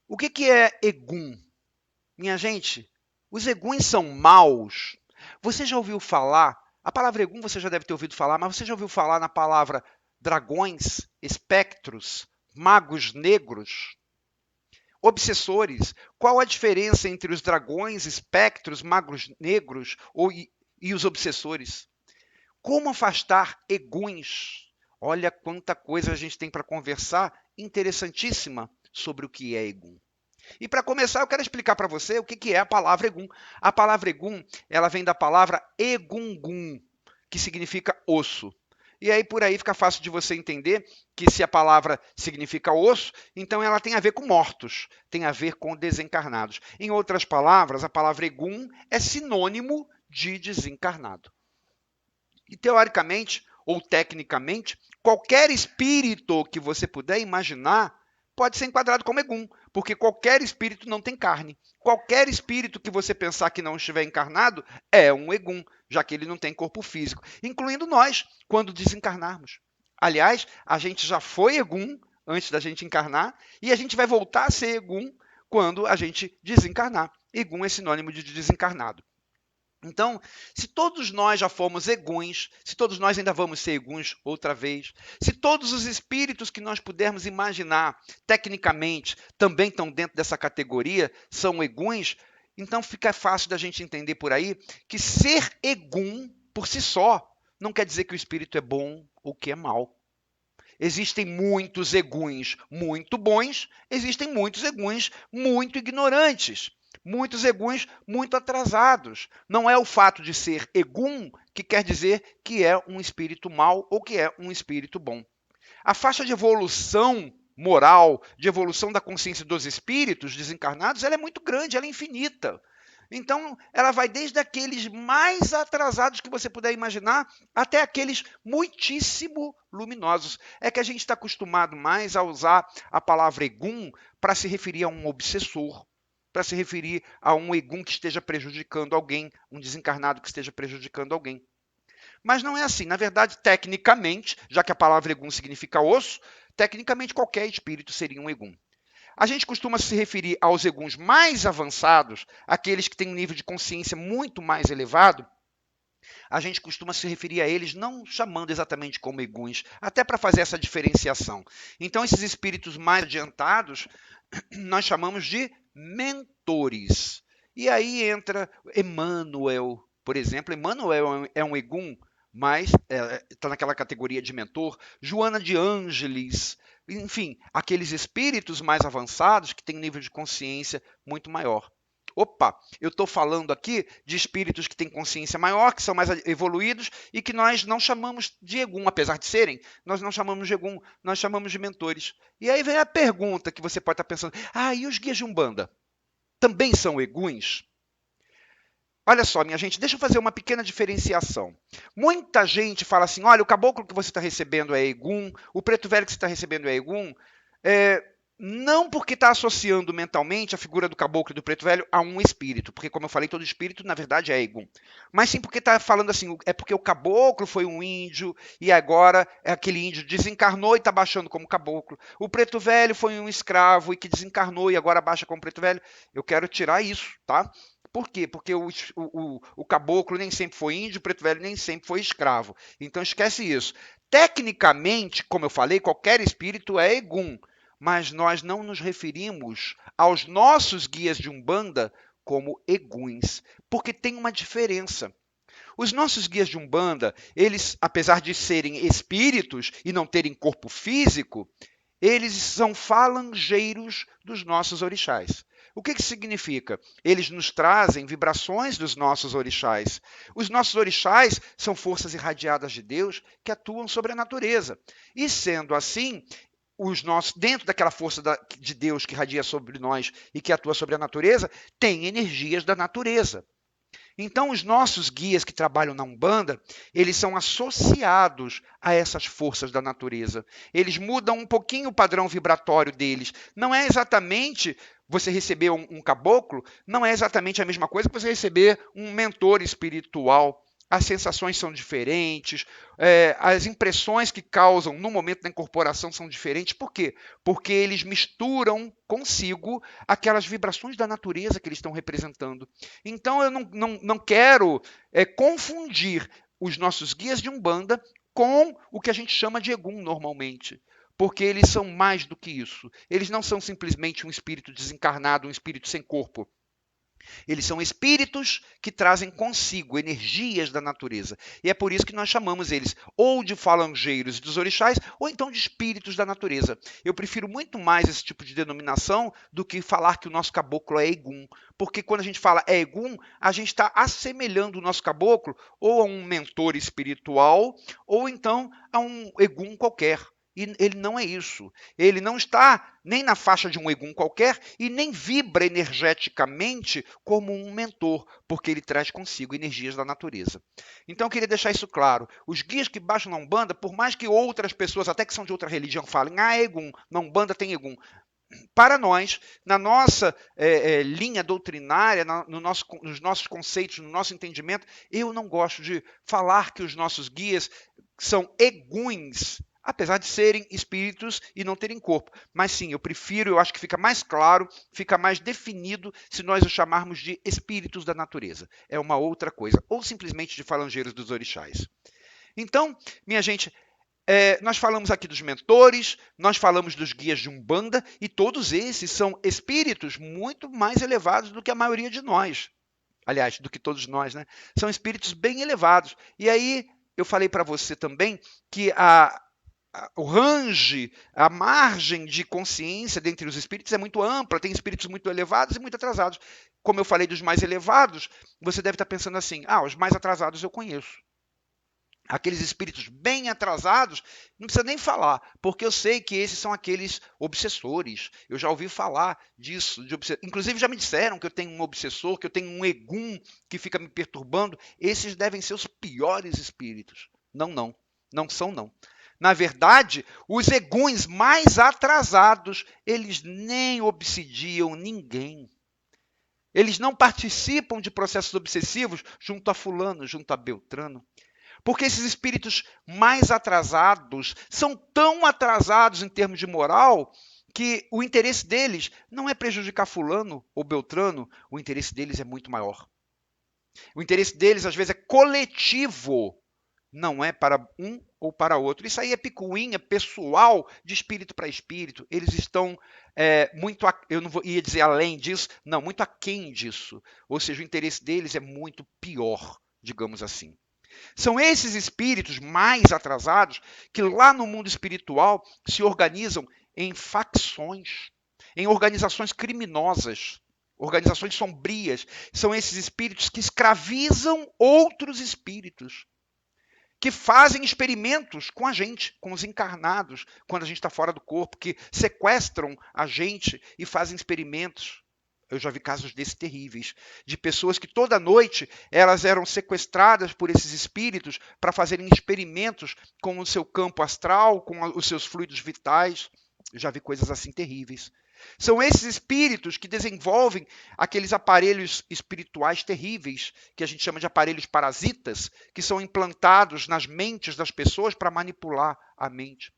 O que é Egum? Minha gente, os Eguns são maus. Você já ouviu falar? A palavra Egum você já deve ter ouvido falar, mas você já ouviu falar na palavra dragões, espectros, magos negros, obsessores? Qual a diferença entre os dragões, espectros, magos negros e os obsessores? Como afastar Eguns? Olha quanta coisa a gente tem para conversar interessantíssima sobre o que é Egum. E para começar, eu quero explicar para você o que é a palavra Egum. A palavra Egum, ela vem da palavra Egungun, que significa osso. E aí por aí fica fácil de você entender que se a palavra significa osso, então ela tem a ver com mortos, tem a ver com desencarnados. Em outras palavras, a palavra Egum é sinônimo de desencarnado. E teoricamente, ou tecnicamente, qualquer espírito que você puder imaginar pode ser enquadrado como Egum, porque qualquer espírito não tem carne. Qualquer espírito que você pensar que não estiver encarnado é um Egum, já que ele não tem corpo físico, incluindo nós, quando desencarnarmos. Aliás, a gente já foi Egum antes da gente encarnar, e a gente vai voltar a ser Egum quando a gente desencarnar. Egum é sinônimo de desencarnado. Então, se todos nós já fomos eguns, se todos nós ainda vamos ser eguns outra vez, se todos os espíritos que nós pudermos imaginar, tecnicamente, também estão dentro dessa categoria, são eguns, então fica fácil da gente entender por aí que ser egum, por si só, não quer dizer que o espírito é bom ou que é mau. Existem muitos eguns muito bons, existem muitos eguns muito ignorantes. Muitos eguns muito atrasados. Não é o fato de ser egum que quer dizer que é um espírito mau ou que é um espírito bom. A faixa de evolução moral, de evolução da consciência dos espíritos desencarnados, ela é muito grande, ela é infinita. Então, ela vai desde aqueles mais atrasados que você puder imaginar, até aqueles muitíssimo luminosos. É que a gente está acostumado mais a usar a palavra egum para se referir a um obsessor, para se referir a um egum que esteja prejudicando alguém, um desencarnado que esteja prejudicando alguém. Mas não é assim. Na verdade, tecnicamente, já que a palavra egum significa osso, tecnicamente qualquer espírito seria um egum. A gente costuma se referir aos eguns mais avançados, aqueles que têm um nível de consciência muito mais elevado, a gente costuma se referir a eles não chamando exatamente como eguns, até para fazer essa diferenciação. Então, esses espíritos mais adiantados, nós chamamos de mentores. E aí entra Emmanuel, por exemplo. Emmanuel é um egum, mas está naquela categoria de mentor. Joana de Ângeles, enfim, aqueles espíritos mais avançados que têm um nível de consciência muito maior. Opa, eu estou falando aqui de espíritos que têm consciência maior, que são mais evoluídos e que nós não chamamos de egum, apesar de serem, nós não chamamos de egum, nós chamamos de mentores. E aí vem a pergunta que você pode estar pensando: e os guias de Umbanda? Também são eguns? Olha só, minha gente, deixa eu fazer uma pequena diferenciação. Muita gente fala assim: olha, o caboclo que você está recebendo é egum, o preto velho que você está recebendo é egum. Não porque está associando mentalmente a figura do caboclo e do preto velho a um espírito, porque, como eu falei, todo espírito, na verdade, é egum. Mas sim porque está falando assim, é porque o caboclo foi um índio e agora aquele índio desencarnou e está baixando como caboclo. O preto velho foi um escravo e que desencarnou e agora baixa como preto velho. Eu quero tirar isso, tá? Por quê? Porque o caboclo nem sempre foi índio, o preto velho nem sempre foi escravo. Então esquece isso. Tecnicamente, como eu falei, qualquer espírito é egum, mas nós não nos referimos aos nossos guias de Umbanda como eguns, porque tem uma diferença. Os nossos guias de Umbanda, eles, apesar de serem espíritos e não terem corpo físico, eles são falangeiros dos nossos orixás. O que significa? Eles nos trazem vibrações dos nossos orixás. Os nossos orixás são forças irradiadas de Deus que atuam sobre a natureza. E sendo assim, dentro daquela força de Deus que irradia sobre nós e que atua sobre a natureza, tem energias da natureza. Então, os nossos guias que trabalham na Umbanda, eles são associados a essas forças da natureza. Eles mudam um pouquinho o padrão vibratório deles. Não é exatamente você receber um caboclo, não é exatamente a mesma coisa que você receber um mentor espiritual. as sensações são diferentes, as impressões que causam no momento da incorporação são diferentes. Por quê? Porque eles misturam consigo aquelas vibrações da natureza que eles estão representando. Então eu não quero confundir os nossos guias de Umbanda com o que a gente chama de Egum normalmente. Porque eles são mais do que isso. Eles não são simplesmente um espírito desencarnado, um espírito sem corpo. Eles são espíritos que trazem consigo energias da natureza. E é por isso que nós chamamos eles ou de falangeiros dos orixás, ou então de espíritos da natureza. Eu prefiro muito mais esse tipo de denominação do que falar que o nosso caboclo é Egum. Porque quando a gente fala Egum, a gente está assemelhando o nosso caboclo ou a um mentor espiritual, ou então a um Egum qualquer. E ele não é isso. Ele não está nem na faixa de um Egum qualquer e nem vibra energeticamente como um mentor, porque ele traz consigo energias da natureza. Então eu queria deixar isso claro. Os guias que baixam na Umbanda, por mais que outras pessoas, até que são de outra religião, falem, Egum, na Umbanda tem Egum. Para nós, na nossa linha doutrinária, nos nossos conceitos, no nosso entendimento, eu não gosto de falar que os nossos guias são eguns, apesar de serem espíritos e não terem corpo. Mas sim, eu acho que fica mais claro, fica mais definido se nós os chamarmos de espíritos da natureza. É uma outra coisa, ou simplesmente de falangeiros dos orixás. Então, minha gente, nós falamos aqui dos mentores, nós falamos dos guias de Umbanda, e todos esses são espíritos muito mais elevados do que a maioria de nós. Aliás, do que todos nós, né? São espíritos bem elevados. E aí, eu falei para você também que o range, a margem de consciência dentre os espíritos é muito ampla, tem espíritos muito elevados e muito atrasados. Como eu falei dos mais elevados, você deve estar pensando assim, os mais atrasados eu conheço. Aqueles espíritos bem atrasados, não precisa nem falar, porque eu sei que esses são aqueles obsessores. Eu já ouvi falar disso. Inclusive já me disseram que eu tenho um obsessor, que eu tenho um egum que fica me perturbando. Esses devem ser os piores espíritos. Não. Não são, não. Na verdade, os eguns mais atrasados, eles nem obsidiam ninguém. Eles não participam de processos obsessivos junto a fulano, junto a Beltrano. Porque esses espíritos mais atrasados são tão atrasados em termos de moral que o interesse deles não é prejudicar fulano ou Beltrano, o interesse deles é muito maior. O interesse deles, às vezes, é coletivo, não é para um ou para outro. Isso aí é picuinha pessoal de espírito para espírito. Eles estão muito, eu não ia dizer além disso, não, muito aquém disso. Ou seja, o interesse deles é muito pior, digamos assim. São esses espíritos mais atrasados que lá no mundo espiritual se organizam em facções, em organizações criminosas, organizações sombrias. São esses espíritos que escravizam outros espíritos, que fazem experimentos com a gente, com os encarnados, quando a gente está fora do corpo, que sequestram a gente e fazem experimentos. Eu já vi casos desses terríveis, de pessoas que toda noite elas eram sequestradas por esses espíritos para fazerem experimentos com o seu campo astral, com os seus fluidos vitais. Eu já vi coisas assim terríveis. São esses espíritos que desenvolvem aqueles aparelhos espirituais terríveis, que a gente chama de aparelhos parasitas, que são implantados nas mentes das pessoas para manipular a mente.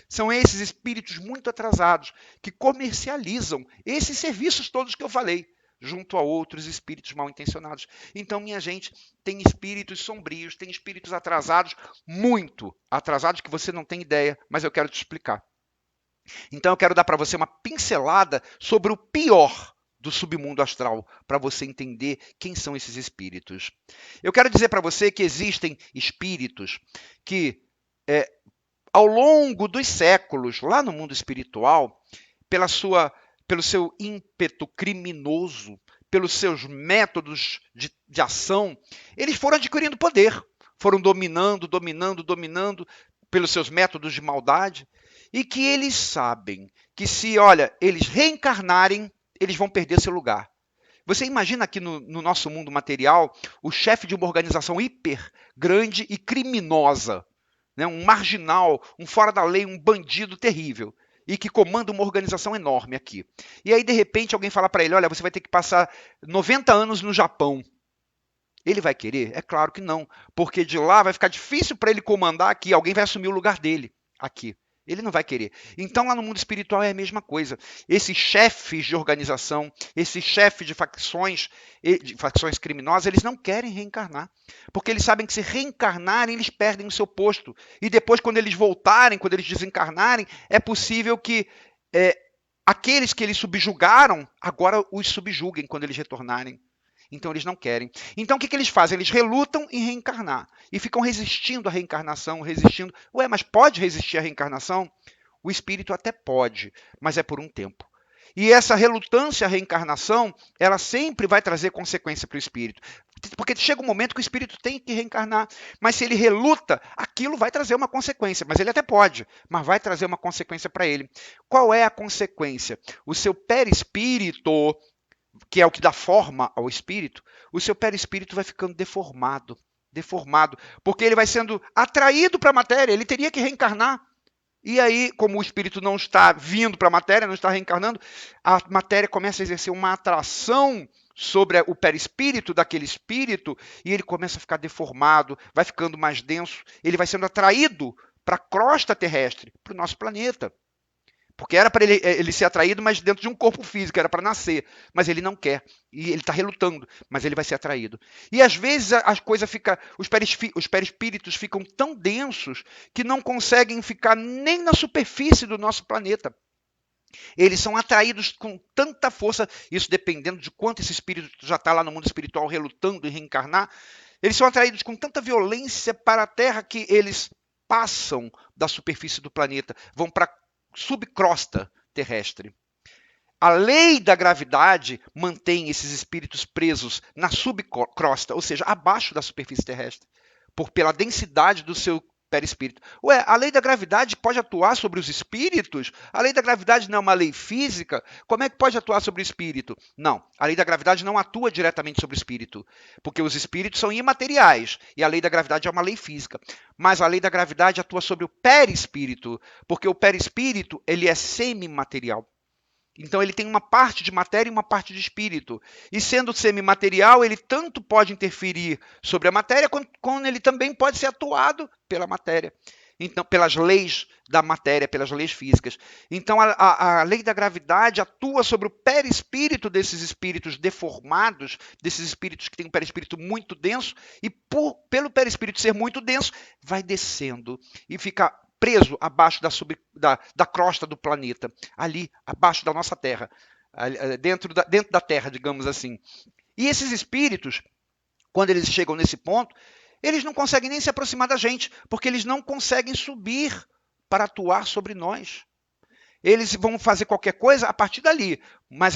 São esses espíritos muito atrasados que comercializam esses serviços todos que eu falei, junto a outros espíritos mal intencionados. Então, minha gente, tem espíritos sombrios, tem espíritos atrasados, muito atrasados, que você não tem ideia, mas eu quero te explicar. Então, eu quero dar para você uma pincelada sobre o pior do submundo astral, para você entender quem são esses espíritos. Eu quero dizer para você que existem espíritos que ao longo dos séculos, lá no mundo espiritual, pelo seu ímpeto criminoso, pelos seus métodos de ação, eles foram adquirindo poder, foram dominando pelos seus métodos de maldade, e que eles sabem que se, eles reencarnarem, eles vão perder seu lugar. Você imagina aqui no nosso mundo material, o chefe de uma organização hiper grande e criminosa, né, um marginal, um fora da lei, um bandido terrível, e que comanda uma organização enorme aqui. E aí, de repente, alguém fala para ele, olha, você vai ter que passar 90 anos no Japão. Ele vai querer? É claro que não, porque de lá vai ficar difícil para ele comandar aqui, alguém vai assumir o lugar dele aqui. Ele não vai querer. Então, lá no mundo espiritual é a mesma coisa. Esses chefes de organização, esses chefes de facções criminosas, eles não querem reencarnar. Porque eles sabem que se reencarnarem, eles perdem o seu posto. E depois, quando eles voltarem, quando eles desencarnarem, é possível que aqueles que eles subjugaram, agora os subjuguem quando eles retornarem. Então eles não querem. Então o que eles fazem? Eles relutam em reencarnar. E ficam resistindo à reencarnação, resistindo. Ué, mas pode resistir à reencarnação? O espírito até pode, mas é por um tempo. E essa relutância à reencarnação, ela sempre vai trazer consequência para o espírito. Porque chega um momento que o espírito tem que reencarnar. Mas se ele reluta, aquilo vai trazer uma consequência. Mas ele até pode, mas vai trazer uma consequência para ele. Qual é a consequência? O seu perispírito, que é o que dá forma ao espírito, o seu perispírito vai ficando deformado, porque ele vai sendo atraído para a matéria, ele teria que reencarnar. E aí, como o espírito não está vindo para a matéria, não está reencarnando, a matéria começa a exercer uma atração sobre o perispírito daquele espírito, e ele começa a ficar deformado, vai ficando mais denso, ele vai sendo atraído para a crosta terrestre, para o nosso planeta. Porque era para ele ser atraído, mas dentro de um corpo físico, era para nascer. Mas ele não quer. E ele está relutando, mas ele vai ser atraído. E às vezes as coisas ficam. Os perispíritos ficam tão densos que não conseguem ficar nem na superfície do nosso planeta. Eles são atraídos com tanta força, isso dependendo de quanto esse espírito já está lá no mundo espiritual relutando em reencarnar. Eles são atraídos com tanta violência para a Terra que eles passam da superfície do planeta, vão para subcrosta terrestre. A lei da gravidade mantém esses espíritos presos na subcrosta, ou seja, abaixo da superfície terrestre, pela densidade do seu perispírito. Ué, a lei da gravidade pode atuar sobre os espíritos? A lei da gravidade não é uma lei física? Como é que pode atuar sobre o espírito? Não, a lei da gravidade não atua diretamente sobre o espírito, porque os espíritos são imateriais e a lei da gravidade é uma lei física. Mas a lei da gravidade atua sobre o perispírito, porque o perispírito ele é semimaterial. Então ele tem uma parte de matéria e uma parte de espírito. E sendo semimaterial, ele tanto pode interferir sobre a matéria, quanto ele também pode ser atuado pela matéria. Então, pelas leis da matéria, pelas leis físicas. Então a lei da gravidade atua sobre o perispírito desses espíritos deformados, desses espíritos que têm um perispírito muito denso, e pelo perispírito ser muito denso, vai descendo e fica preso abaixo da crosta do planeta, ali abaixo da nossa Terra, dentro da Terra, digamos assim. E esses espíritos, quando eles chegam nesse ponto, eles não conseguem nem se aproximar da gente, porque eles não conseguem subir para atuar sobre nós. Eles vão fazer qualquer coisa a partir dali, mas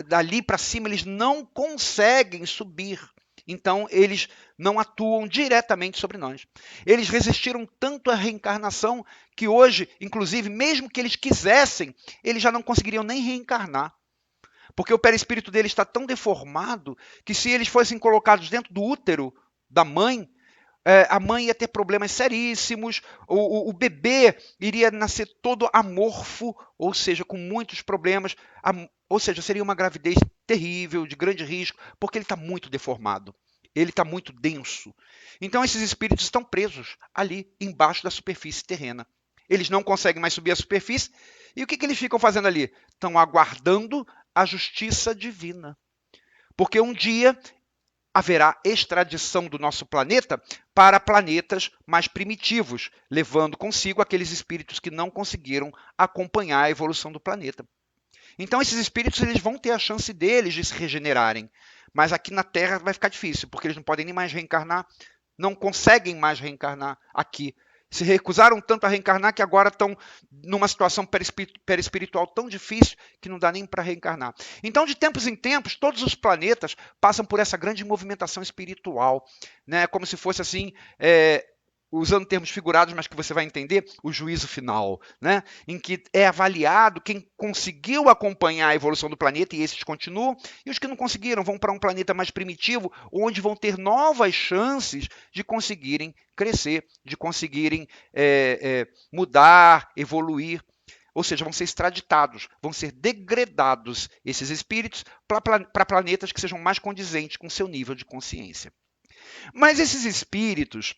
dali para cima eles não conseguem subir. Então, eles não atuam diretamente sobre nós. Eles resistiram tanto à reencarnação que hoje, inclusive, mesmo que eles quisessem, eles já não conseguiriam nem reencarnar. Porque o perispírito deles está tão deformado que se eles fossem colocados dentro do útero da mãe, a mãe ia ter problemas seríssimos, o bebê iria nascer todo amorfo, ou seja, com muitos problemas, ou seja, seria uma gravidez terrível, de grande risco, porque ele está muito deformado, ele está muito denso. Então esses espíritos estão presos ali, embaixo da superfície terrena. Eles não conseguem mais subir a superfície, e o que eles ficam fazendo ali? Estão aguardando a justiça divina. Porque um dia haverá extradição do nosso planeta para planetas mais primitivos, levando consigo aqueles espíritos que não conseguiram acompanhar a evolução do planeta. Então esses espíritos eles vão ter a chance deles de se regenerarem, mas aqui na Terra vai ficar difícil, porque eles não podem nem mais reencarnar, não conseguem mais reencarnar aqui. Se recusaram tanto a reencarnar que agora estão numa situação perispiritual tão difícil que não dá nem para reencarnar. Então, de tempos em tempos, todos os planetas passam por essa grande movimentação espiritual, né? Como se fosse assim, usando termos figurados, mas que você vai entender, o juízo final, né? Em que é avaliado quem conseguiu acompanhar a evolução do planeta, e esses continuam, e os que não conseguiram vão para um planeta mais primitivo, onde vão ter novas chances de conseguirem crescer, de conseguirem mudar, evoluir. Ou seja, vão ser extraditados, vão ser degradados esses espíritos para planetas que sejam mais condizentes com seu nível de consciência. Mas esses espíritos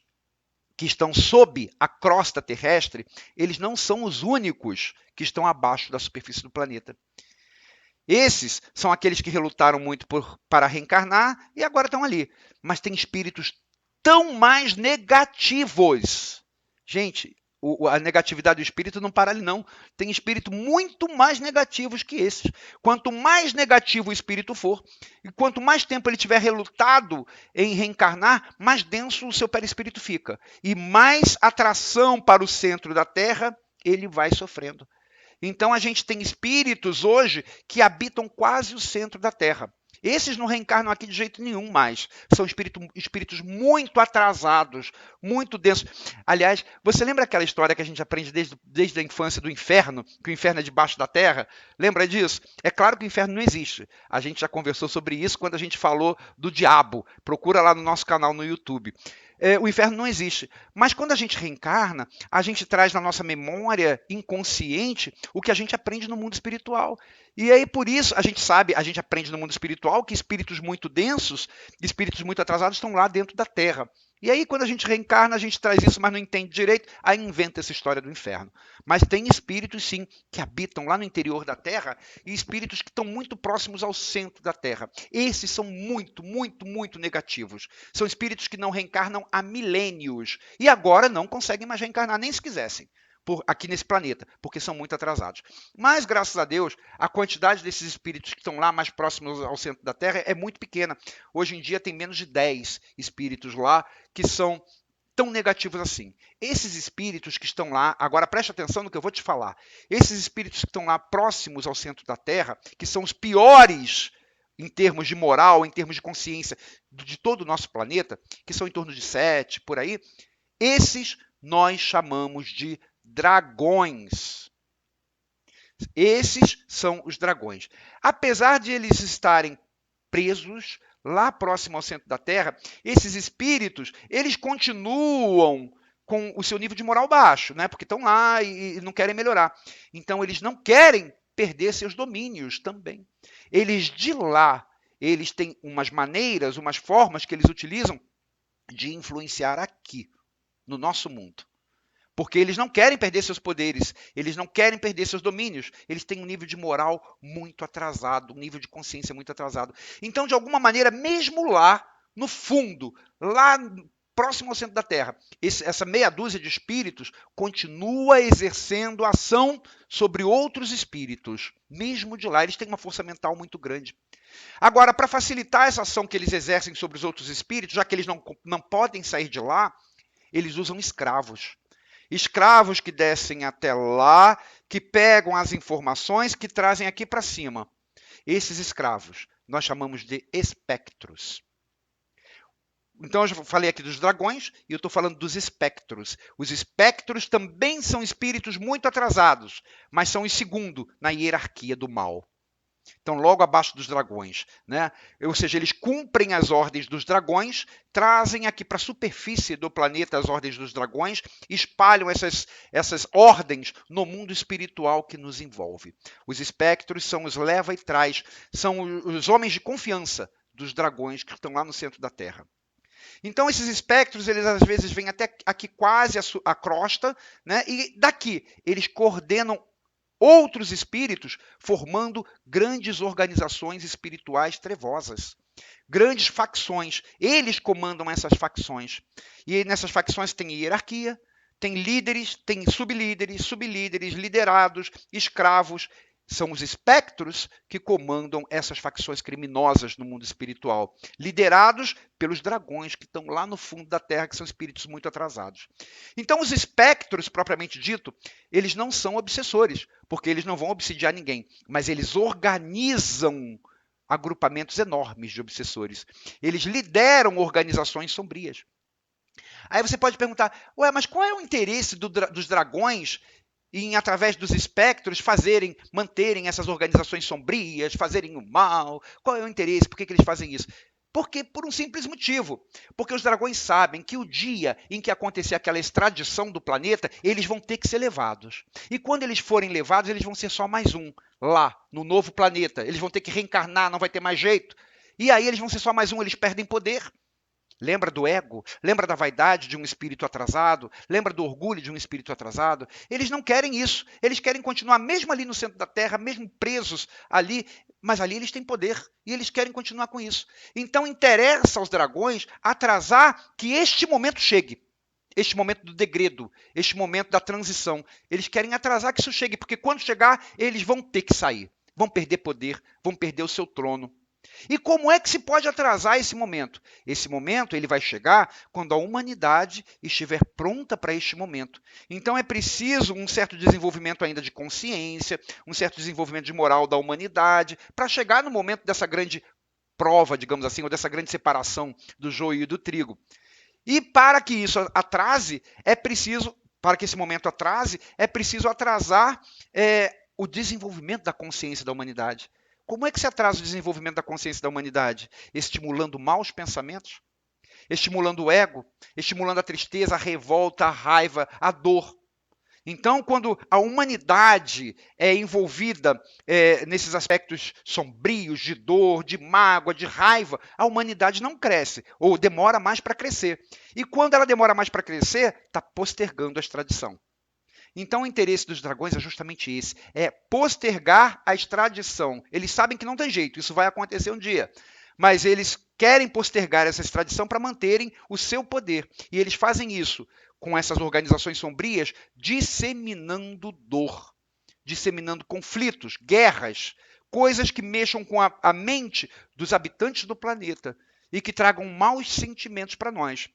que estão sob a crosta terrestre, eles não são os únicos que estão abaixo da superfície do planeta. Esses são aqueles que relutaram muito para reencarnar e agora estão ali. Mas tem espíritos tão mais negativos. Gente, a negatividade do espírito não para ali, não. Tem espírito muito mais negativos que esses. Quanto mais negativo o espírito for, e quanto mais tempo ele tiver relutado em reencarnar, mais denso o seu perispírito fica. E mais atração para o centro da Terra ele vai sofrendo. Então a gente tem espíritos hoje que habitam quase o centro da Terra. Esses não reencarnam aqui de jeito nenhum mais. São espíritos muito atrasados, muito densos. Aliás, você lembra aquela história que a gente aprende desde a infância do inferno, que o inferno é debaixo da terra? Lembra disso? É claro que o inferno não existe. A gente já conversou sobre isso quando a gente falou do diabo. Procura lá no nosso canal no YouTube. O inferno não existe. Mas quando a gente reencarna, a gente traz na nossa memória inconsciente o que a gente aprende no mundo espiritual. E aí, por isso, a gente aprende no mundo espiritual que espíritos muito densos, espíritos muito atrasados estão lá dentro da Terra. E aí, quando a gente reencarna, a gente traz isso, mas não entende direito, aí inventa essa história do inferno. Mas tem espíritos, sim, que habitam lá no interior da Terra e espíritos que estão muito próximos ao centro da Terra. Esses são muito, muito, muito negativos. São espíritos que não reencarnam há milênios e agora não conseguem mais reencarnar, nem se quisessem. Aqui nesse planeta, porque são muito atrasados. Mas, graças a Deus, a quantidade desses espíritos que estão lá mais próximos ao centro da Terra é muito pequena. Hoje em dia tem menos de 10 espíritos lá que são tão negativos assim. Esses espíritos que estão lá, agora preste atenção no que eu vou te falar, esses espíritos que estão lá próximos ao centro da Terra, que são os piores em termos de moral, em termos de consciência de todo o nosso planeta, que são em torno de 7, por aí, esses nós chamamos de dragões. Esses são os dragões. Apesar de eles estarem presos lá próximo ao centro da Terra, esses espíritos, eles continuam com o seu nível de moral baixo, né? Porque estão lá e não querem melhorar. Então, eles não querem perder seus domínios também. Eles de lá, eles têm umas maneiras, umas formas que eles utilizam de influenciar aqui, no nosso mundo. Porque eles não querem perder seus poderes, eles não querem perder seus domínios, eles têm um nível de moral muito atrasado, um nível de consciência muito atrasado. Então, de alguma maneira, mesmo lá, no fundo, lá próximo ao centro da Terra, essa meia dúzia de espíritos continua exercendo ação sobre outros espíritos. Mesmo de lá, eles têm uma força mental muito grande. Agora, para facilitar essa ação que eles exercem sobre os outros espíritos, já que eles não podem sair de lá, eles usam escravos. Escravos que descem até lá, que pegam as informações, que trazem aqui para cima. Esses escravos nós chamamos de espectros. Então, eu já falei aqui dos dragões e eu estou falando dos espectros. Os espectros também são espíritos muito atrasados, mas são em segundo na hierarquia do mal. Então, logo abaixo dos dragões, né? Ou seja, eles cumprem as ordens dos dragões, trazem aqui para a superfície do planeta as ordens dos dragões, espalham essas ordens no mundo espiritual que nos envolve. Os espectros são os leva e traz, são os homens de confiança dos dragões que estão lá no centro da Terra. Então, esses espectros, eles às vezes vêm até aqui quase a crosta, né? E daqui eles coordenam outros espíritos, formando grandes organizações espirituais trevosas, grandes facções. Eles comandam essas facções. E nessas facções tem hierarquia, tem líderes, tem sublíderes, liderados, escravos. São os espectros que comandam essas facções criminosas no mundo espiritual, liderados pelos dragões que estão lá no fundo da Terra, que são espíritos muito atrasados. Então, os espectros, propriamente dito, eles não são obsessores, porque eles não vão obsidiar ninguém, mas eles organizam agrupamentos enormes de obsessores. Eles lideram organizações sombrias. Aí você pode perguntar, ué, mas qual é o interesse dos dragões em, através dos espectros, manterem essas organizações sombrias, fazerem o mal? Qual é o interesse? Por que eles fazem isso? Porque por um simples motivo. Porque os dragões sabem que o dia em que acontecer aquela extradição do planeta, eles vão ter que ser levados. E quando eles forem levados, eles vão ser só mais um lá, no novo planeta. Eles vão ter que reencarnar, não vai ter mais jeito. E aí eles vão ser só mais um, eles perdem poder. Lembra do ego? Lembra da vaidade de um espírito atrasado? Lembra do orgulho de um espírito atrasado? Eles não querem isso. Eles querem continuar mesmo ali no centro da Terra, mesmo presos ali, mas ali eles têm poder e eles querem continuar com isso. Então interessa aos dragões atrasar que este momento chegue. Este momento do degredo, este momento da transição. Eles querem atrasar que isso chegue, porque quando chegar, eles vão ter que sair. Vão perder poder, vão perder o seu trono. E como é que se pode atrasar esse momento? Esse momento ele vai chegar quando a humanidade estiver pronta para este momento. Então é preciso um certo desenvolvimento ainda de consciência, um certo desenvolvimento de moral da humanidade, para chegar no momento dessa grande prova, digamos assim, ou dessa grande separação do joio e do trigo. E para que isso atrase, para que esse momento atrase, é preciso atrasar o desenvolvimento da consciência da humanidade. Como é que se atrasa o desenvolvimento da consciência da humanidade? Estimulando maus pensamentos, estimulando o ego, estimulando a tristeza, a revolta, a raiva, a dor. Então, quando a humanidade é envolvida nesses aspectos sombrios, de dor, de mágoa, de raiva, a humanidade não cresce, ou demora mais para crescer. E quando ela demora mais para crescer, está postergando a extradição. Então, o interesse dos dragões é justamente esse, é postergar a extradição. Eles sabem que não tem jeito, isso vai acontecer um dia, mas eles querem postergar essa extradição para manterem o seu poder. E eles fazem isso com essas organizações sombrias, disseminando dor, disseminando conflitos, guerras, coisas que mexam com a mente dos habitantes do planeta e que tragam maus sentimentos para nós.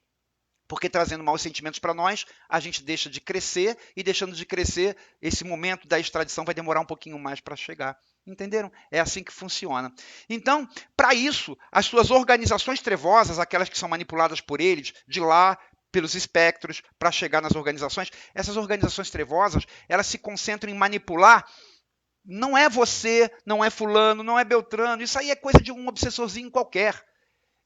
Porque trazendo maus sentimentos para nós, a gente deixa de crescer, e deixando de crescer, esse momento da extradição vai demorar um pouquinho mais para chegar. Entenderam? É assim que funciona. Então, para isso, as suas organizações trevosas, aquelas que são manipuladas por eles, de lá, pelos espectros, para chegar nas organizações, essas organizações trevosas, elas se concentram em manipular. Não é você, não é fulano, não é Beltrano, isso aí é coisa de um obsessorzinho qualquer.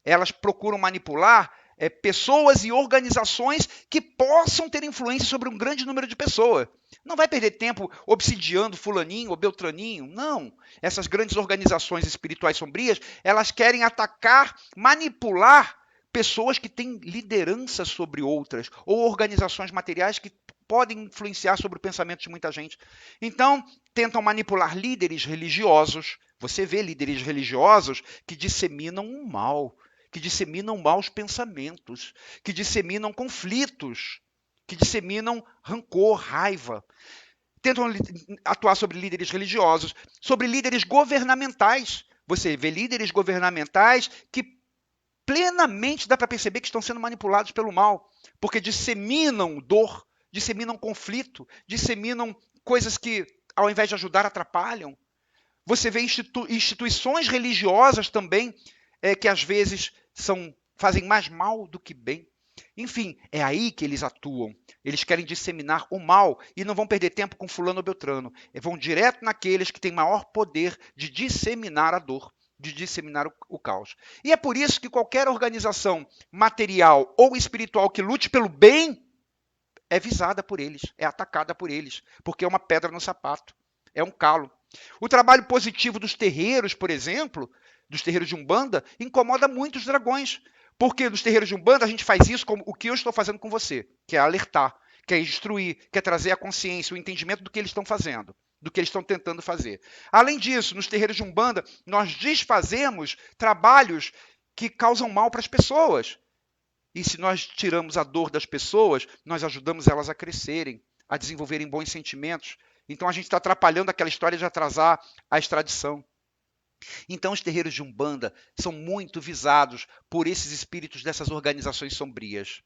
Elas procuram manipular pessoas e organizações que possam ter influência sobre um grande número de pessoas. Não vai perder tempo obsidiando fulaninho ou beltraninho, não. Essas grandes organizações espirituais sombrias, elas querem atacar, manipular pessoas que têm liderança sobre outras, ou organizações materiais que podem influenciar sobre o pensamento de muita gente. Então, tentam manipular líderes religiosos. Você vê líderes religiosos que disseminam o mal, que disseminam maus pensamentos, que disseminam conflitos, que disseminam rancor, raiva. Tentam atuar sobre líderes religiosos, sobre líderes governamentais. Você vê líderes governamentais que plenamente dá para perceber que estão sendo manipulados pelo mal, porque disseminam dor, disseminam conflito, disseminam coisas que, ao invés de ajudar, atrapalham. Você vê instituições religiosas também que às vezes fazem mais mal do que bem. Enfim, é aí que eles atuam. Eles querem disseminar o mal e não vão perder tempo com fulano ou beltrano. Vão direto naqueles que têm maior poder de disseminar a dor, de disseminar o caos. E é por isso que qualquer organização material ou espiritual que lute pelo bem é visada por eles, é atacada por eles, porque é uma pedra no sapato, é um calo. O trabalho positivo dos terreiros, por exemplo, dos terreiros de Umbanda, incomoda muito os dragões. Porque nos terreiros de Umbanda a gente faz isso como o que eu estou fazendo com você, que é alertar, que é instruir, que é trazer a consciência, o entendimento do que eles estão fazendo, do que eles estão tentando fazer. Além disso, nos terreiros de Umbanda, nós desfazemos trabalhos que causam mal para as pessoas. E se nós tiramos a dor das pessoas, nós ajudamos elas a crescerem, a desenvolverem bons sentimentos. Então a gente está atrapalhando aquela história de atrasar a extradição. Então os terreiros de Umbanda são muito visados por esses espíritos dessas organizações sombrias.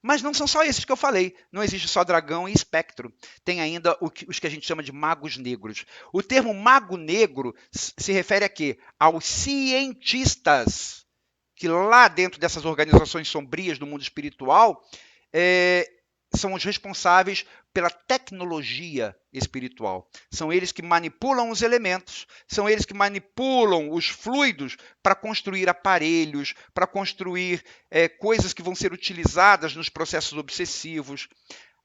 Mas não são só esses que eu falei. Não existe só dragão e espectro. Tem ainda os que a gente chama de magos negros. O termo mago negro se refere a quê? Aos cientistas que lá dentro dessas organizações sombrias do mundo espiritual são os responsáveis pela tecnologia espiritual. São eles que manipulam os elementos, são eles que manipulam os fluidos para construir aparelhos, para construir coisas que vão ser utilizadas nos processos obsessivos.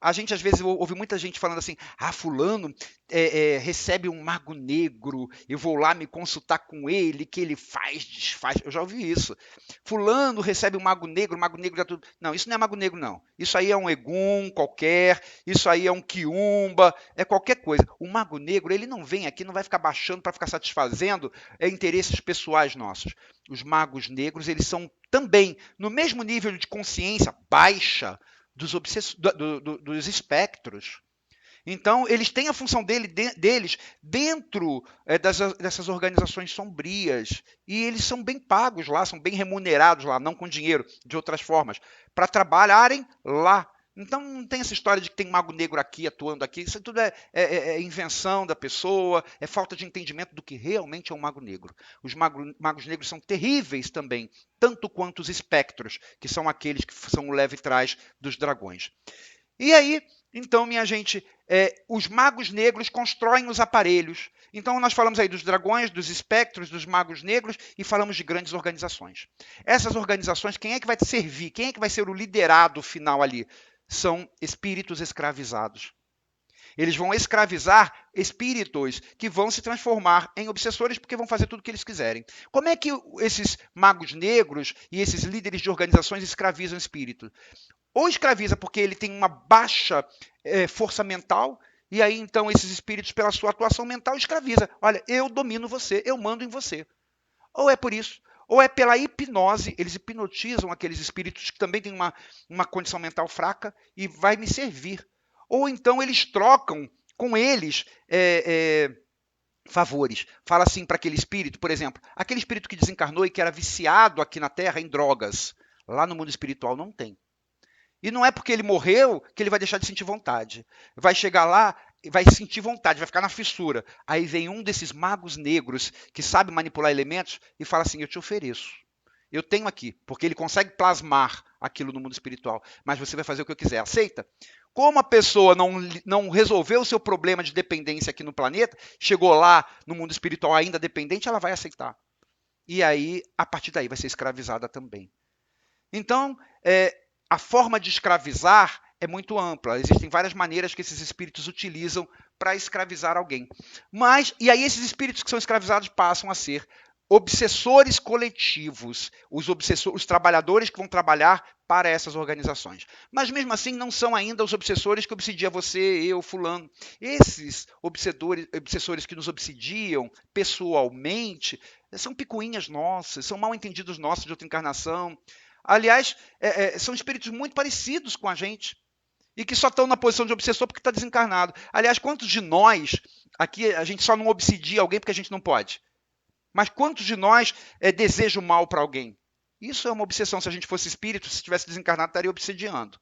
A gente, às vezes, ouve muita gente falando assim, fulano recebe um mago negro, eu vou lá me consultar com ele, que ele faz, desfaz. Eu já ouvi isso. Fulano recebe um mago negro dá tudo. Não, isso não é mago negro, não. Isso aí é um egum qualquer, isso aí é um quiumba, é qualquer coisa. O mago negro, ele não vem aqui, não vai ficar baixando para ficar satisfazendo interesses pessoais nossos. Os magos negros, eles são também, no mesmo nível de consciência baixa dos espectros. Então, eles têm a função deles dentro dessas organizações sombrias. E eles são bem pagos lá, são bem remunerados lá, não com dinheiro, de outras formas, para trabalharem lá. Então, não tem essa história de que tem mago negro aqui, atuando aqui. Isso tudo é invenção da pessoa, é falta de entendimento do que realmente é um mago negro. Os magos negros são terríveis também, tanto quanto os espectros, que são aqueles que são o leve trás dos dragões. E aí, então, minha gente, os magos negros constroem os aparelhos. Então, nós falamos aí dos dragões, dos espectros, dos magos negros e falamos de grandes organizações. Essas organizações, quem é que vai servir? Quem é que vai ser o liderado final ali? São espíritos escravizados. Eles vão escravizar espíritos que vão se transformar em obsessores porque vão fazer tudo o que eles quiserem. Como é que esses magos negros e esses líderes de organizações escravizam espíritos? Ou escraviza porque ele tem uma baixa força mental, e aí então esses espíritos, pela sua atuação mental, escraviza. Olha, eu domino você, eu mando em você. Ou é por isso, ou é pela hipnose, eles hipnotizam aqueles espíritos que também têm uma condição mental fraca e vai me servir. Ou então eles trocam com eles favores. Fala assim para aquele espírito, por exemplo, aquele espírito que desencarnou e que era viciado aqui na Terra em drogas. Lá no mundo espiritual não tem. E não é porque ele morreu que ele vai deixar de sentir vontade. Vai chegar lá, vai sentir vontade, vai ficar na fissura. Aí vem um desses magos negros que sabe manipular elementos e fala assim, eu te ofereço. Eu tenho aqui, porque ele consegue plasmar aquilo no mundo espiritual. Mas você vai fazer o que eu quiser. Aceita? Como a pessoa não resolveu o seu problema de dependência aqui no planeta, chegou lá no mundo espiritual ainda dependente, ela vai aceitar. E aí, a partir daí, vai ser escravizada também. Então, a forma de escravizar é muito ampla. Existem várias maneiras que esses espíritos utilizam para escravizar alguém. E aí esses espíritos que são escravizados passam a ser obsessores coletivos, os trabalhadores que vão trabalhar para essas organizações. Mas mesmo assim não são ainda os obsessores que obsidiam você, eu, fulano. Esses obsessores que nos obsidiam pessoalmente são picuinhas nossas, são mal entendidos nossos de outra encarnação. Aliás, são espíritos muito parecidos com a gente e que só estão na posição de obsessor porque está desencarnado. Aliás, quantos de nós, aqui a gente só não obsidia alguém porque a gente não pode? Mas quantos de nós desejam mal para alguém? Isso é uma obsessão. Se a gente fosse espírito, se estivesse desencarnado, estaria obsidiando.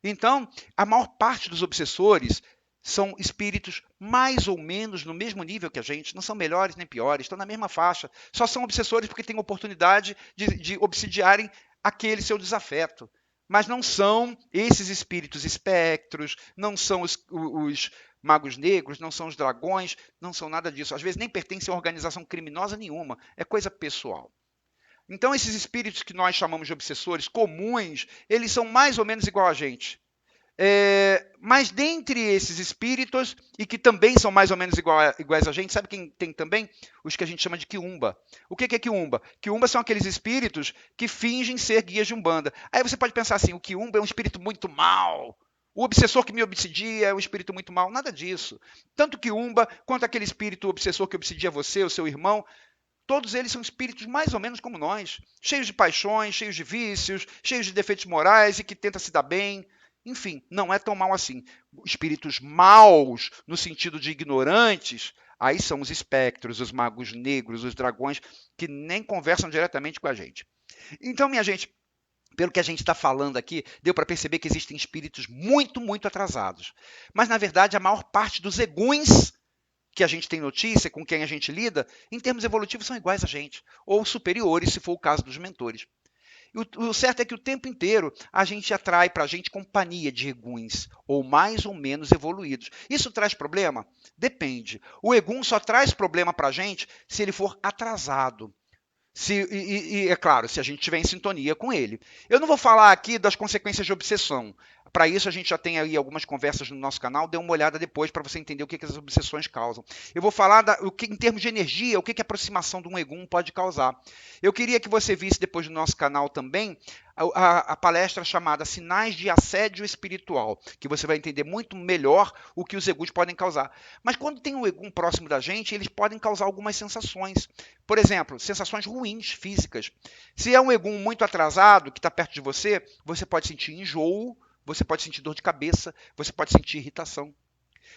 Então, a maior parte dos obsessores são espíritos mais ou menos no mesmo nível que a gente, não são melhores nem piores, estão na mesma faixa. Só são obsessores porque têm oportunidade de obsidiarem aquele seu desafeto. Mas não são esses espíritos espectros, não são os magos negros, não são os dragões, não são nada disso. Às vezes nem pertencem a organização criminosa nenhuma, é coisa pessoal. Então esses espíritos que nós chamamos de obsessores comuns, eles são mais ou menos igual a gente. Mas dentre esses espíritos, e que também são mais ou menos iguais a gente, sabe quem tem também? Os que a gente chama de quiumba. O que é quiumba? Quiumba são aqueles espíritos que fingem ser guias de umbanda. Aí você pode pensar assim, o quiumba é um espírito muito mau. O obsessor que me obsidia é um espírito muito mau. Nada disso. Tanto quiumba, quanto aquele espírito obsessor que obsidia você, o seu irmão, todos eles são espíritos mais ou menos como nós. Cheios de paixões, cheios de vícios, cheios de defeitos morais e que tenta se dar bem. Enfim, não é tão mal assim. Espíritos maus, no sentido de ignorantes, aí são os espectros, os magos negros, os dragões, que nem conversam diretamente com a gente. Então, minha gente, pelo que a gente está falando aqui, deu para perceber que existem espíritos muito, muito atrasados. Mas, na verdade, a maior parte dos eguns que a gente tem notícia, com quem a gente lida, em termos evolutivos, são iguais a gente, ou superiores, se for o caso dos mentores. O certo é que o tempo inteiro a gente atrai para a gente companhia de eguns, ou mais ou menos evoluídos. Isso traz problema? Depende. O egum só traz problema para a gente se ele for atrasado. E é claro, se a gente estiver em sintonia com ele. Eu não vou falar aqui das consequências de obsessão, Para isso, a gente já tem aí algumas conversas no nosso canal. Dê uma olhada depois para você entender o que as obsessões causam. Eu vou falar em termos de energia, o que a aproximação de um egum pode causar. Eu queria que você visse depois no nosso canal também a palestra chamada Sinais de Assédio Espiritual, que você vai entender muito melhor o que os eguns podem causar. Mas quando tem um egum próximo da gente, eles podem causar algumas sensações. Por exemplo, sensações ruins, físicas. Se é um egum muito atrasado, que está perto de você, você pode sentir enjoo, você pode sentir dor de cabeça, você pode sentir irritação.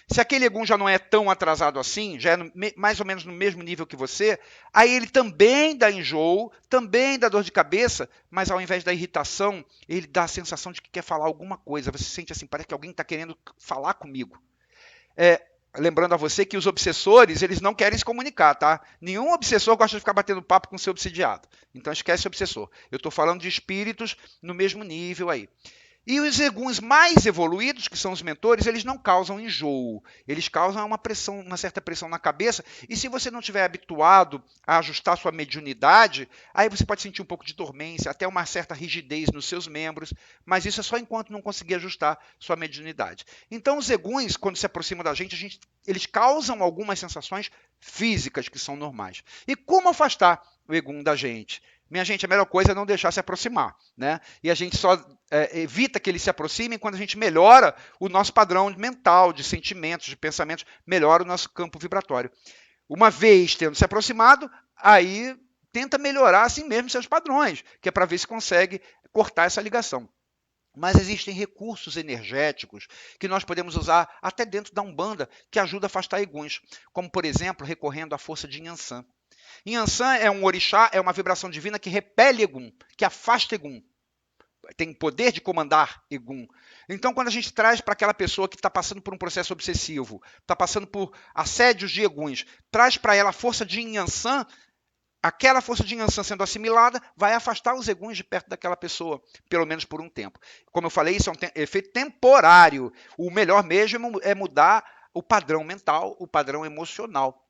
Se aquele egum já não é tão atrasado assim, já é mais ou menos no mesmo nível que você, aí ele também dá enjoo, também dá dor de cabeça, mas ao invés da irritação, ele dá a sensação de que quer falar alguma coisa. Você sente assim, parece que alguém está querendo falar comigo. Lembrando a você que os obsessores, eles não querem se comunicar, tá? Nenhum obsessor gosta de ficar batendo papo com o seu obsidiado. Então esquece o obsessor. Eu estou falando de espíritos no mesmo nível aí. E os eguns mais evoluídos, que são os mentores, eles não causam enjoo. Eles causam uma certa pressão na cabeça. E se você não estiver habituado a ajustar sua mediunidade, aí você pode sentir um pouco de dormência, até uma certa rigidez nos seus membros. Mas isso é só enquanto não conseguir ajustar sua mediunidade. Então, os eguns, quando se aproximam da gente, eles causam algumas sensações físicas que são normais. E como afastar o egum da gente? Minha gente, a melhor coisa é não deixar se aproximar, né? E a gente só evita que eles se aproximem quando a gente melhora o nosso padrão mental, de sentimentos, de pensamentos, melhora o nosso campo vibratório. Uma vez tendo se aproximado, aí tenta melhorar assim mesmo seus padrões, que é para ver se consegue cortar essa ligação. Mas existem recursos energéticos que nós podemos usar até dentro da Umbanda, que ajuda a afastar eguns, como, por exemplo, recorrendo à força de Inhansã. Inhansã é um orixá, é uma vibração divina que repele egum, que afasta egum. Tem poder de comandar egum. Então, quando a gente traz para aquela pessoa que está passando por um processo obsessivo, está passando por assédios de eguns, traz para ela a força de Inhansã, aquela força de Inhansã sendo assimilada vai afastar os eguns de perto daquela pessoa, pelo menos por um tempo. Como eu falei, isso é um efeito temporário. O melhor mesmo é mudar o padrão mental, o padrão emocional.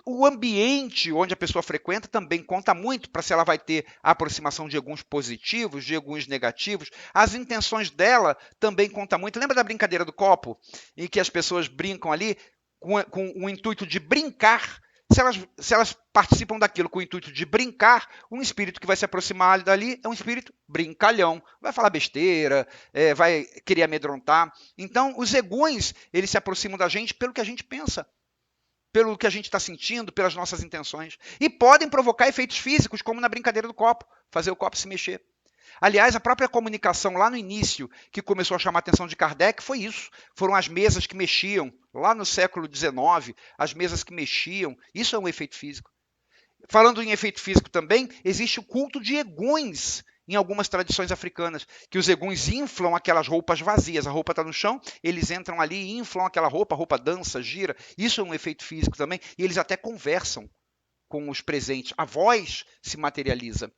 O ambiente onde a pessoa frequenta também conta muito para se ela vai ter a aproximação de eguns positivos, de eguns negativos. As intenções dela também contam muito. Lembra da brincadeira do copo? Em que as pessoas brincam ali com o intuito de brincar. Se elas participam daquilo com o intuito de brincar, um espírito que vai se aproximar dali é um espírito brincalhão. Vai falar besteira, vai querer amedrontar. Então, os eguns, eles se aproximam da gente pelo que a gente pensa, pelo que a gente está sentindo, pelas nossas intenções. E podem provocar efeitos físicos, como na brincadeira do copo, fazer o copo se mexer. Aliás, a própria comunicação lá no início, que começou a chamar a atenção de Kardec, foi isso. Foram as mesas que mexiam, lá no século XIX, as mesas que mexiam. Isso é um efeito físico. Falando em efeito físico também, existe o culto de eguns em algumas tradições africanas, que os eguns inflam aquelas roupas vazias. A roupa está no chão, eles entram ali e inflam aquela roupa, a roupa dança, gira. Isso é um efeito físico também. E eles até conversam com os presentes. A voz se materializa.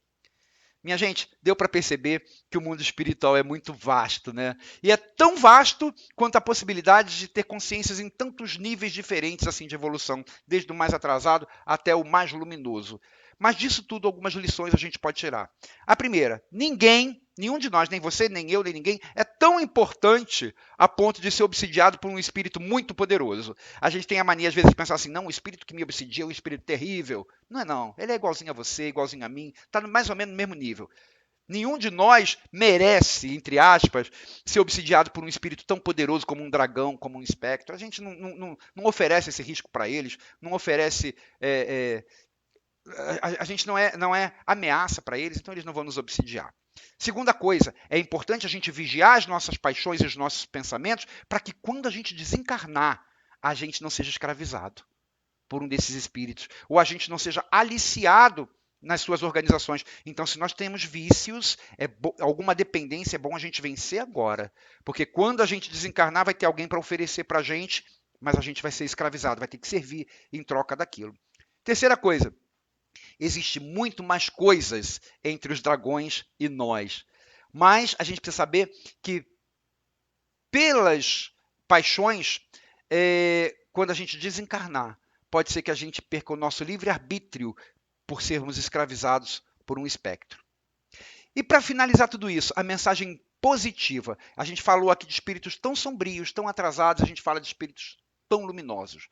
Minha gente, deu para perceber que o mundo espiritual é muito vasto, né? E é tão vasto quanto a possibilidade de ter consciências em tantos níveis diferentes assim de evolução, desde o mais atrasado até o mais luminoso. Mas disso tudo, algumas lições a gente pode tirar. A primeira, nenhum de nós, nem você, nem eu, nem ninguém, é tão importante a ponto de ser obsidiado por um espírito muito poderoso. A gente tem a mania, às vezes, de pensar assim, não, o espírito que me obsidia é um espírito terrível. Não é não, ele é igualzinho a você, igualzinho a mim, está mais ou menos no mesmo nível. Nenhum de nós merece, entre aspas, ser obsidiado por um espírito tão poderoso como um dragão, como um espectro. A gente não oferece esse risco para eles, não oferece... A gente não é ameaça para eles, então eles não vão nos obsidiar. Segunda coisa, é importante a gente vigiar as nossas paixões e os nossos pensamentos para que quando a gente desencarnar, a gente não seja escravizado por um desses espíritos, ou a gente não seja aliciado nas suas organizações. Então, se nós temos vícios, alguma dependência, é bom a gente vencer agora, porque quando a gente desencarnar, vai ter alguém para oferecer para a gente, mas a gente vai ser escravizado, vai ter que servir em troca daquilo. Terceira coisa, existe muito mais coisas entre os dragões e nós. Mas a gente precisa saber que pelas paixões, quando a gente desencarnar, pode ser que a gente perca o nosso livre-arbítrio por sermos escravizados por um espectro. E para finalizar tudo isso, a mensagem positiva. A gente falou aqui de espíritos tão sombrios, tão atrasados, a gente fala de espíritos tão luminosos.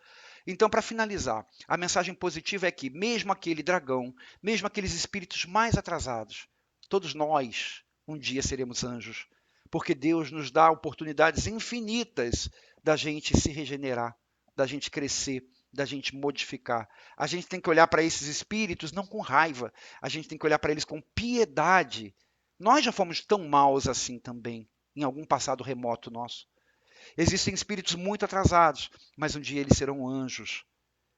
Então, para finalizar, a mensagem positiva é que, mesmo aquele dragão, mesmo aqueles espíritos mais atrasados, todos nós um dia seremos anjos, porque Deus nos dá oportunidades infinitas da gente se regenerar, da gente crescer, da gente modificar. A gente tem que olhar para esses espíritos não com raiva, a gente tem que olhar para eles com piedade. Nós já fomos tão maus assim também, em algum passado remoto nosso. Existem espíritos muito atrasados, mas um dia eles serão anjos.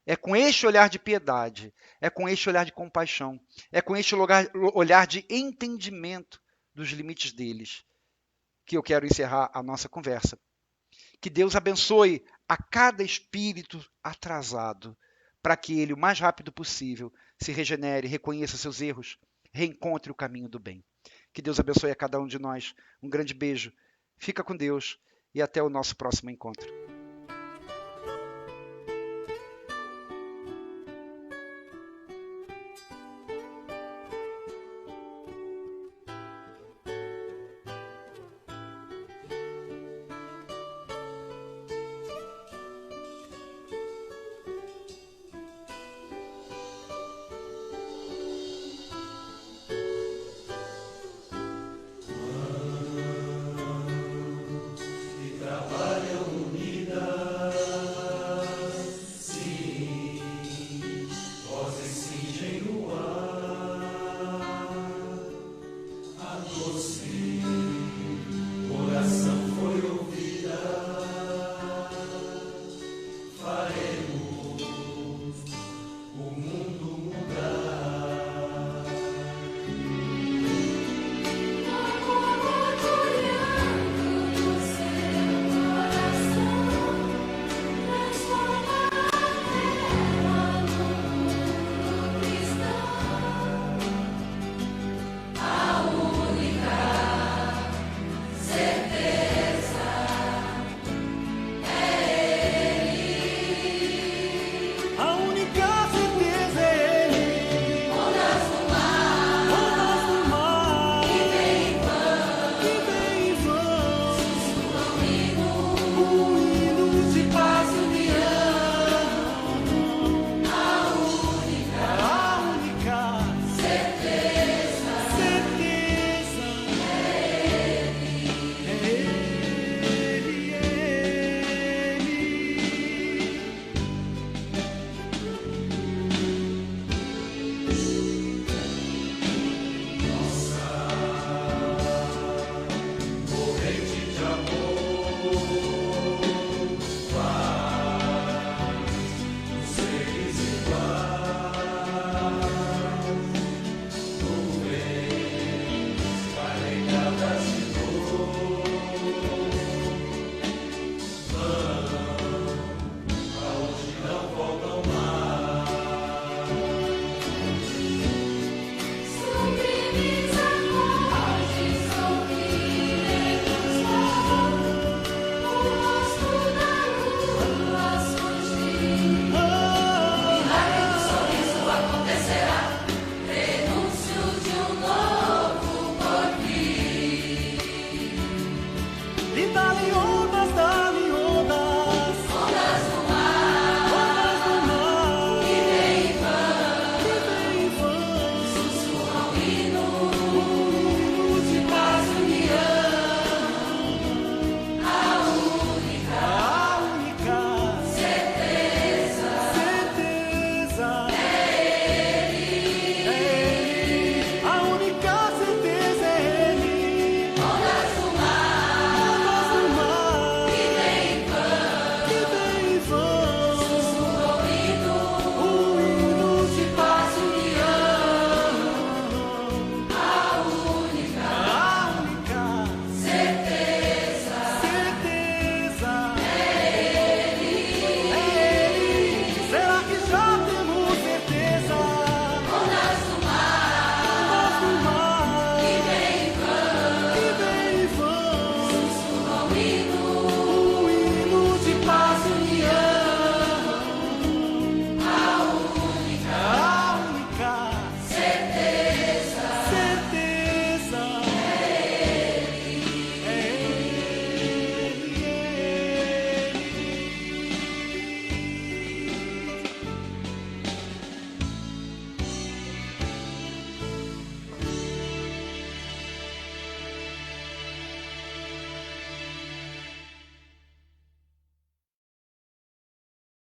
É com este olhar de piedade, é com este olhar de compaixão, é com este olhar de entendimento dos limites deles que eu quero encerrar a nossa conversa. Que Deus abençoe a cada espírito atrasado, para que ele, o mais rápido possível, se regenere, reconheça seus erros, reencontre o caminho do bem. Que Deus abençoe a cada um de nós. Um grande beijo. Fica com Deus e até o nosso próximo encontro.